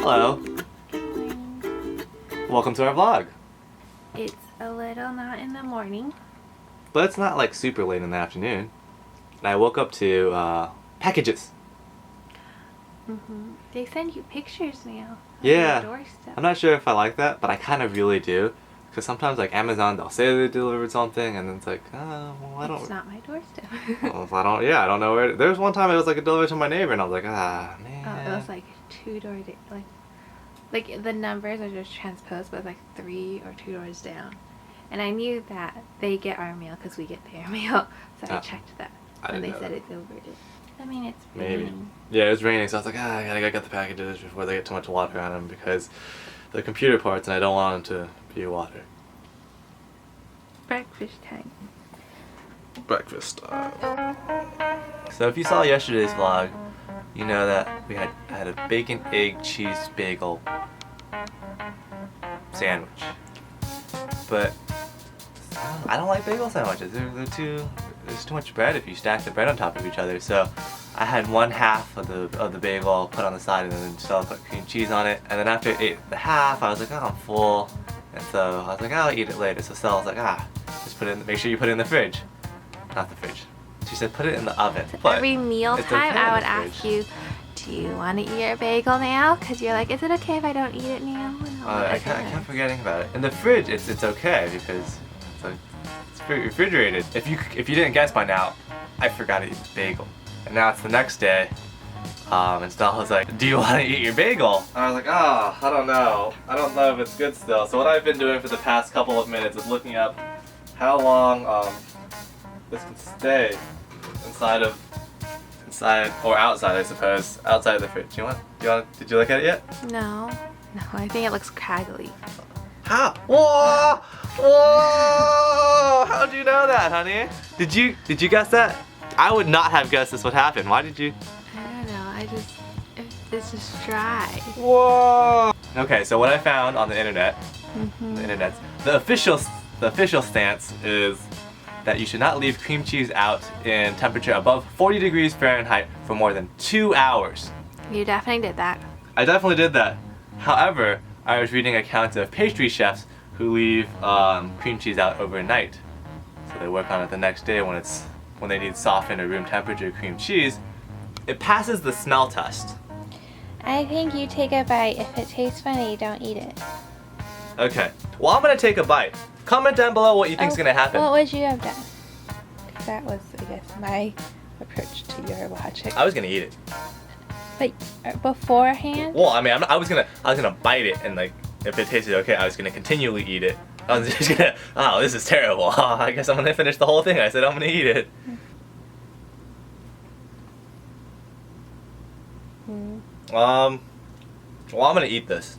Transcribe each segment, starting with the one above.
Hello. Welcome to our vlog. It's a little not in the morning. But it's not like super late in the afternoon. And I woke up to packages. They send you pictures now. Yeah. On your doorstep. I'm not sure if I like that, but I kind of really do. Because sometimes like Amazon, they'll say they delivered something and then it's like, oh, well, I don't... It's not my doorstep. Well, I don't know where... There was one time it was like a delivery to my neighbor and I was like, ah, man. Oh, it was like two-door, like the numbers are just transposed, but like 3 or 2 doors down. And I knew that they get our mail because we get their mail, so I checked that. And they said it delivered it. I mean, it's maybe. raining. Yeah, it was raining, so I was like, I gotta go get the packages before they get too much water on them because they're computer parts and I don't want them to be water. Breakfast time. Breakfast time. So if you saw yesterday's vlog, you know that I had a bacon, egg, cheese, bagel sandwich. But I don't like bagel sandwiches. There's too much bread if you stack the bread on top of each other. So I had one half of the bagel put on the side and then Stella put cream cheese on it. And then after I ate the half, I was like, oh, I'm full. And so I was like, I'll eat it later. So Stella was like, just put it in, make sure you put it in the fridge. Not the fridge. She said put it in the oven. So but every meal time okay I would ask you, do you want to eat your bagel now? Because you're like, is it okay if I don't eat it now? I kept forgetting about it. In the fridge, it's okay because it's refrigerated. If you didn't guess by now, I forgot to eat the bagel. And now it's the next day, and Stella was like, do you want to eat your bagel? And I was like, I don't know. I don't know if it's good still. So what I've been doing for the past couple of minutes is looking up how long this can stay inside or outside, I suppose. Outside of the fridge. Did you look at it yet? No, I think it looks craggly. How? Whoa! Whoa! How'd you know that, honey? Did you guess that? I would not have guessed this would happen. Why did you? I don't know. It's just dry. Whoa! Okay, so what I found on the internet, the official stance is that you should not leave cream cheese out in temperature above 40 degrees Fahrenheit for more than 2 hours. You definitely did that. I definitely did that. However, I was reading accounts of pastry chefs who leave cream cheese out overnight. So they work on it the next day when they need softened or room temperature cream cheese. It passes the smell test. I think you take a bite. If it tastes funny, don't eat it. Okay. Well, I'm gonna take a bite. Comment down below what you think's gonna happen. What would you have done? Because that was, I guess, my approach to your logic. I was gonna eat it. But beforehand? Well, I mean, I was gonna bite it, and like, if it tasted okay, I was gonna continually eat it. I was just gonna, oh, this is terrible. I guess I'm gonna finish the whole thing. I said I'm gonna eat it. Well, I'm gonna eat this.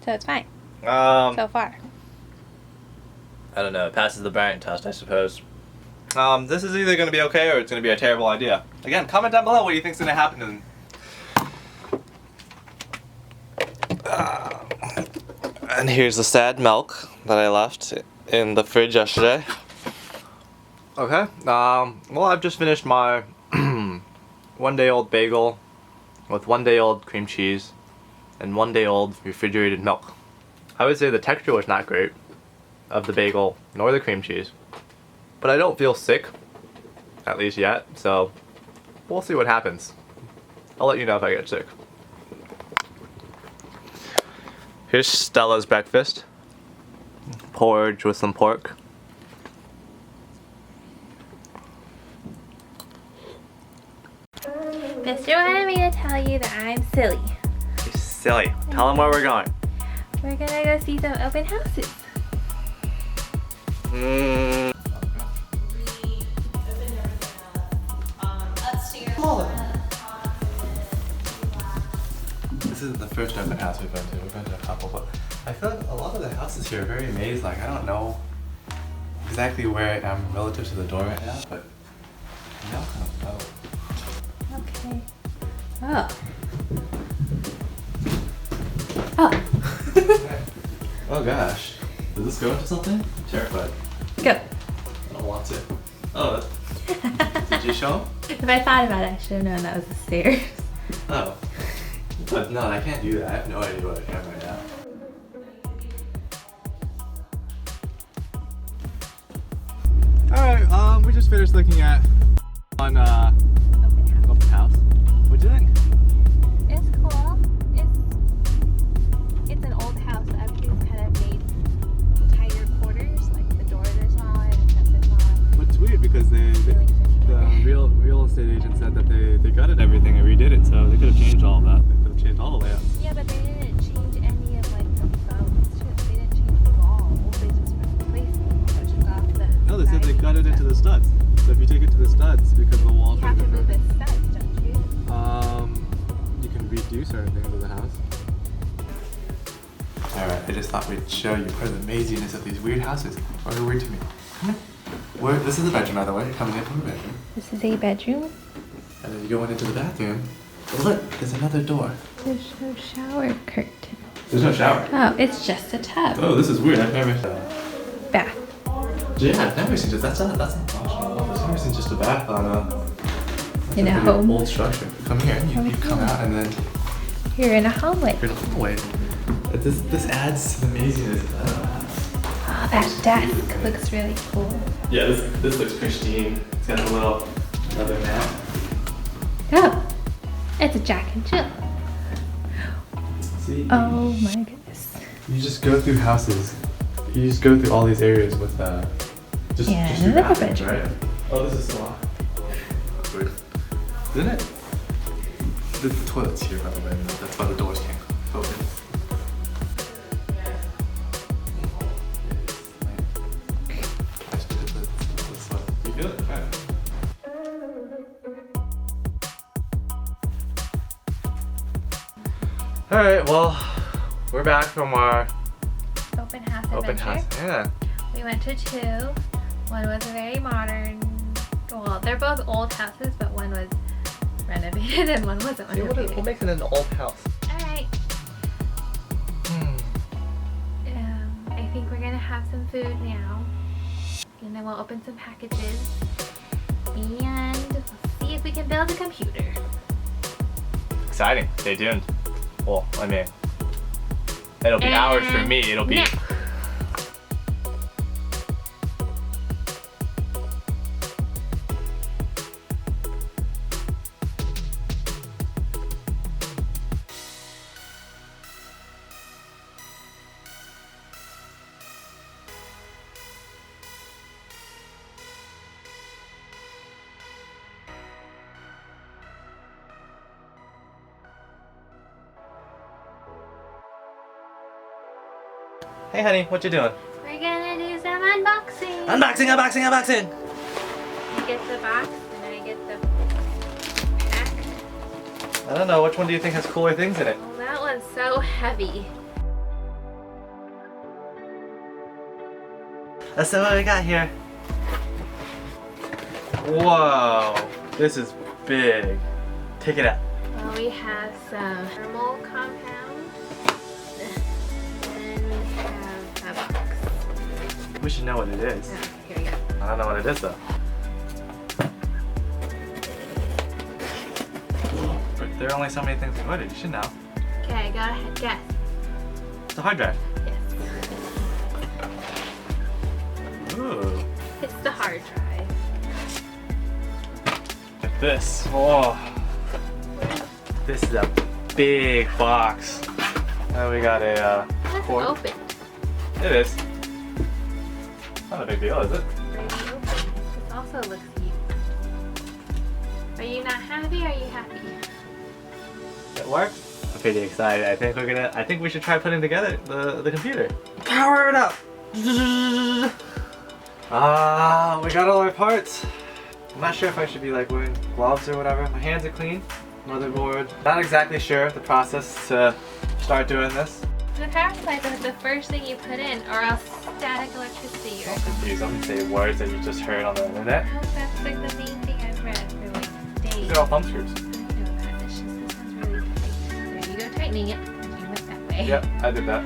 So it's fine. So far. I don't know. It passes the Bryant test, I suppose. This is either gonna be okay or it's gonna be a terrible idea. Again, comment down below what you think's gonna happen. And here's the sad milk that I left in the fridge yesterday. Okay. Well, I've just finished my one-day-old bagel with one-day-old cream cheese and one-day-old refrigerated milk. I would say the texture was not great of the bagel nor the cream cheese, but I don't feel sick, at least yet, so we'll see what happens. I'll let you know if I get sick. Here's Stella's breakfast. Porridge with some pork. Mister wanted me to tell you that I'm silly. You're silly. Tell him where we're going. We're gonna go see some open houses. This isn't the first open house we've been to. We've been to a couple, but I feel like a lot of the houses here are very maze-like. I don't know exactly where I am relative to the door right now, but I know kind of know. Okay. Oh. Oh. Oh gosh. Does this go into something? I'm terrified. Go. I don't want to. Oh. Did you show him? If I thought about it, I should have known that was the stairs. Oh. But no, I can't do that. I have no idea what I am right now. Alright, we just finished looking at on open house. What'd you think? It's cool. It's an old house. Everything's kind of made tighter quarters. Like the doors are smaller, the steps are smaller. But it's weird because the real estate agent said that they gutted everything and redid it, so they could have changed all of that. They could have changed all the layouts. Yeah, but they didn't change any of like the bones. They didn't change the walls. They just replaced them. So just off the. No, they said they siding gutted it to stuff. the studs. So if you take it to the studs because the walls You are have to move different. the studs, don't you? You can redo certain things of the house. Alright, I just thought we'd show you part of the amazingness of these weird houses. Or they're weird to me. This is the bedroom, by the way. You're coming in from the bedroom. This is a bedroom. And then you go into the bathroom. But look, there's another door. There's no shower curtain. There's no shower. Oh, it's just a tub. Oh, this is weird. I've never Bath. Yeah, I've never seen just that's not functional. I've never seen just a bath on a In a home. old structure. Come here, you come out and then You're in a hallway. you're in a hallway. This adds to the amazingness of that. Oh, that desk looks really cool. Yeah, this looks pristine. It's got a little leather mat. Oh, it's a Jack and Jill. See? Oh my goodness. You just go through houses. You just go through all these areas with just Yeah, through another bathrooms, bedroom. right? Oh, this is so locked. Weird. Isn't it? The toilet's here, by the way. That's why the doors can't open. You feel it? Okay. Alright, well, we're back from our Open house open adventure. house. Yeah. We went to two. One was a very modern. Well, they're both old houses, but one was renovated and one wasn't See, renovated. what makes it an old house? All right. I think we're gonna have some food now, and then we'll open some packages, and we'll see if we can build a computer. Exciting. Stay tuned. Well, I mean, it'll be hours for me. It'll be. Now. Hey, honey, what you doing? We're gonna do some unboxing. Unboxing. You get the box, and I get the pack. I don't know. Which one do you think has cooler things in it? Well, that one's so heavy. Let's see what we got here. Whoa, this is big. Take it out. Well, we have some thermal compound. And we have a box. We should know what it is. Oh, here we go. I don't know what it is though. But there are only so many things included. You should know. Okay, go ahead, guess. It's a hard drive. Yes. Ooh. It's the hard drive. Look at this. Oh. This is a big box. And we got a Let's cord. open. It is. Not a big deal, is it? Ready to open. This also looks cute. Are you not happy or are you happy? It works. I'm pretty excited. I think we should try putting together the computer. Power it up. We got all our parts. I'm not sure if I should be like wearing gloves or whatever. My hands are clean. Motherboard. Not exactly sure the process to start doing this. The power supply is the first thing you put in, or else static electricity. Or I'm confused. I'm gonna say words that you just heard on the internet. that's like the main thing I've read for like days. They're all thumb screws. I know that. It's just this one's really tight. There you go, tightening it. You went that way. Yep, I did that.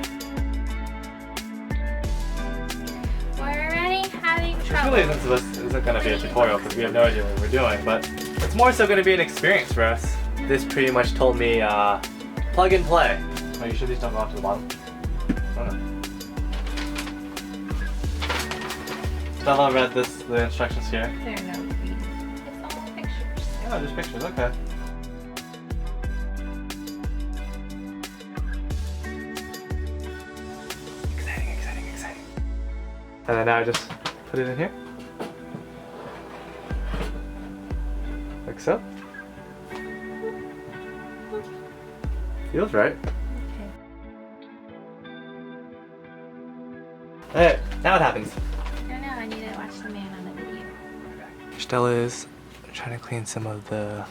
We're already having This trouble. really isn't gonna be a tutorial because we have no idea what we're doing, but it's more so gonna be an experience for us. This pretty much told me Plug and play. Are you sure these don't go onto the bottom? I don't know. Stella read the instructions here. There are no reading. It's all pictures. Oh, just pictures, okay. Exciting. And then now I just put it in here. Like so. Feels right. Okay. Hey, now what happens? I don't know. I need to watch the man on the video. Stella is trying to clean some of the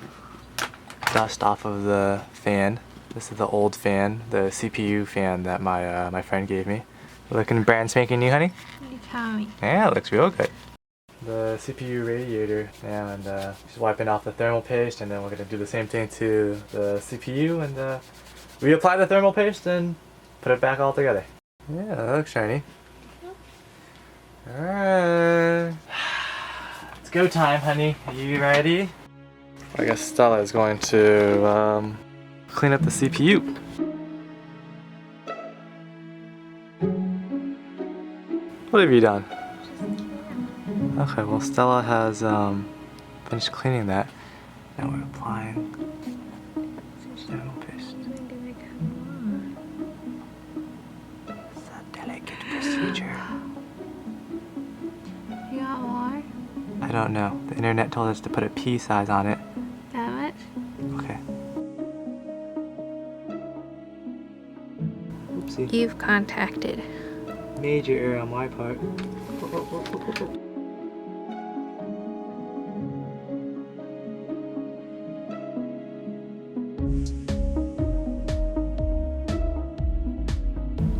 dust off of the fan. This is the old fan, the CPU fan that my friend gave me. Looking brand spanking new, honey? You tell me. Yeah, it looks real good. The CPU radiator, and just wiping off the thermal paste, and then we're gonna do the same thing to the CPU and reapply the thermal paste and put it back all together. Yeah, that looks shiny. Alright. It's go time, honey. Are you ready? I guess Stella is going to clean up the CPU. What have you done? Okay, well Stella has finished cleaning that. Now we're applying thermal paste. It's a delicate procedure. You want more? I don't know. The internet told us to put a pea size on it. That much? Okay. Oopsie. You've contacted. Major error on my part.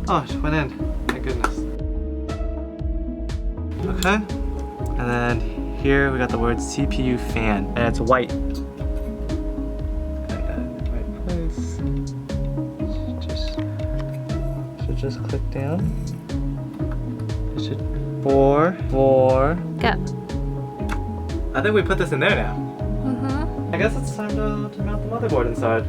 Oh, it just went in. Thank goodness. Okay. And then here we got the word CPU fan, and it's white. Got that in the right place. Should just click down. It should four. Go. I think we put this in there now. Mm-hmm. I guess it's time to mount the motherboard inside.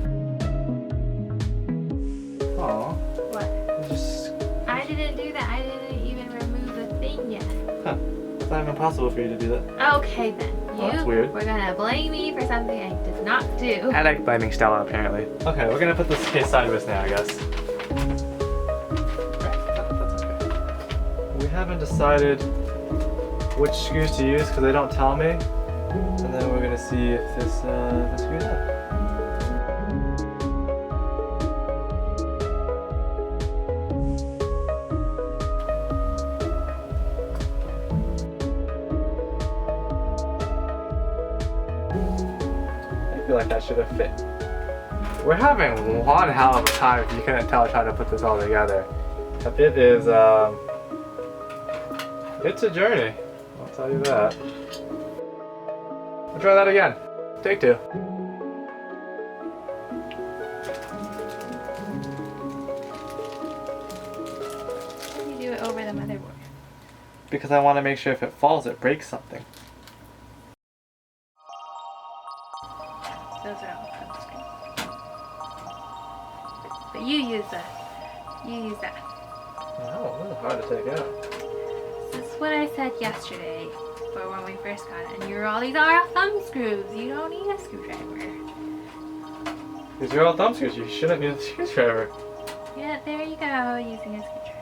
Aw. What? Just. I didn't do that. I didn't even remove the thing yet. Huh. It's not even possible for you to do that. Okay then. Oh, that's weird. We're gonna blame me for something I did not do. I like blaming Stella, apparently. Okay, we're gonna put this case sideways now, I guess. That's okay. We haven't decided which screws to use because they don't tell me. And then we're gonna see if this screws up. I feel like that should have fit. We're having one hell of a time, if you couldn't tell, trying to put this all together. It is, it's a journey, I'll tell you that. We'll try that again. Take two. How do you do it over the motherboard? Because I want to make sure if it falls, it breaks something. Those are all touchscreen. But you use that. Oh, this is hard to take out. This is what I said yesterday, or when we first got it. And you're all, these are thumb screws. You don't need a screwdriver. These are all thumb screws. You shouldn't need a screwdriver. Yeah, there you go, using a screwdriver.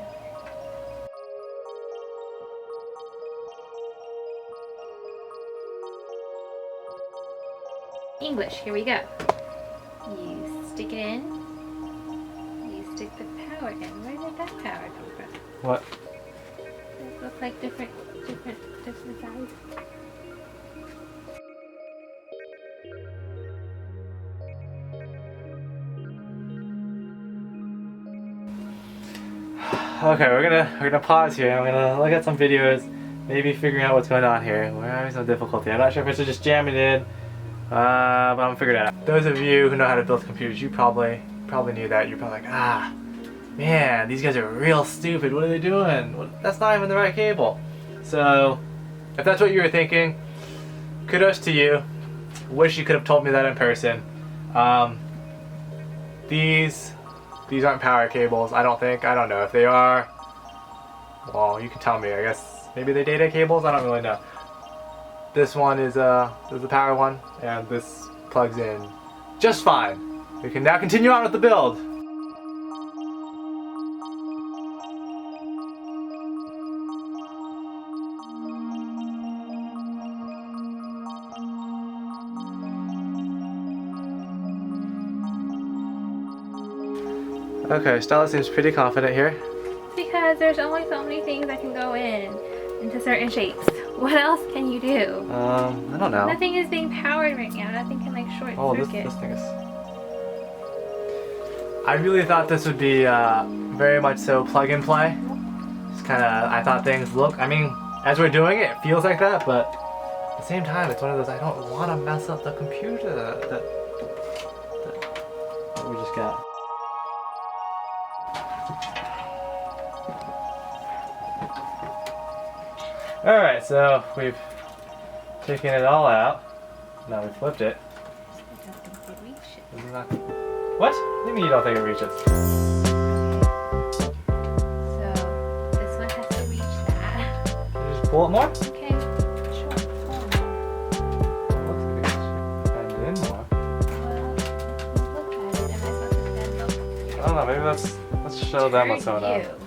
English, here we go. You stick it in. You stick the power in. Where did that power come from? What? Those look like different sizes. Okay, we're gonna pause here. I'm gonna look at some videos, maybe figuring out what's going on here. We're having some difficulty. I'm not sure if I should just jam it in, but I'm gonna figure it out. Those of you who know how to build computers, you probably knew that. You're probably like, ah, man, these guys are real stupid. What are they doing? That's not even the right cable. So, if that's what you were thinking, kudos to you. Wish you could have told me that in person. These aren't power cables, I don't think. I don't know if they are. Well, you can tell me. I guess maybe they data cables. I don't really know. This one is the power one, and this plugs in just fine. We can now continue on with the build. Okay, Stella seems pretty confident here. Because there's only so many things that can go into certain shapes. What else can you do? I don't know. Nothing is being powered right now. Nothing can like short circuit. This thing is... I really thought this would be very much so plug and play. Just kind of, I thought things look, I mean, as we're doing it, it feels like that, but at the same time, it's one of those, I don't want to mess up the computer that we just got. Alright, so we've taken it all out. Now we flipped it. This is not... What? What do you mean you don't think it reaches? So this one has to reach that. Can you just pull it more? Okay, sure. Looks like it's bend in more. Well, look at it. Am I supposed to bend them? I don't know, maybe let's show them what's going on.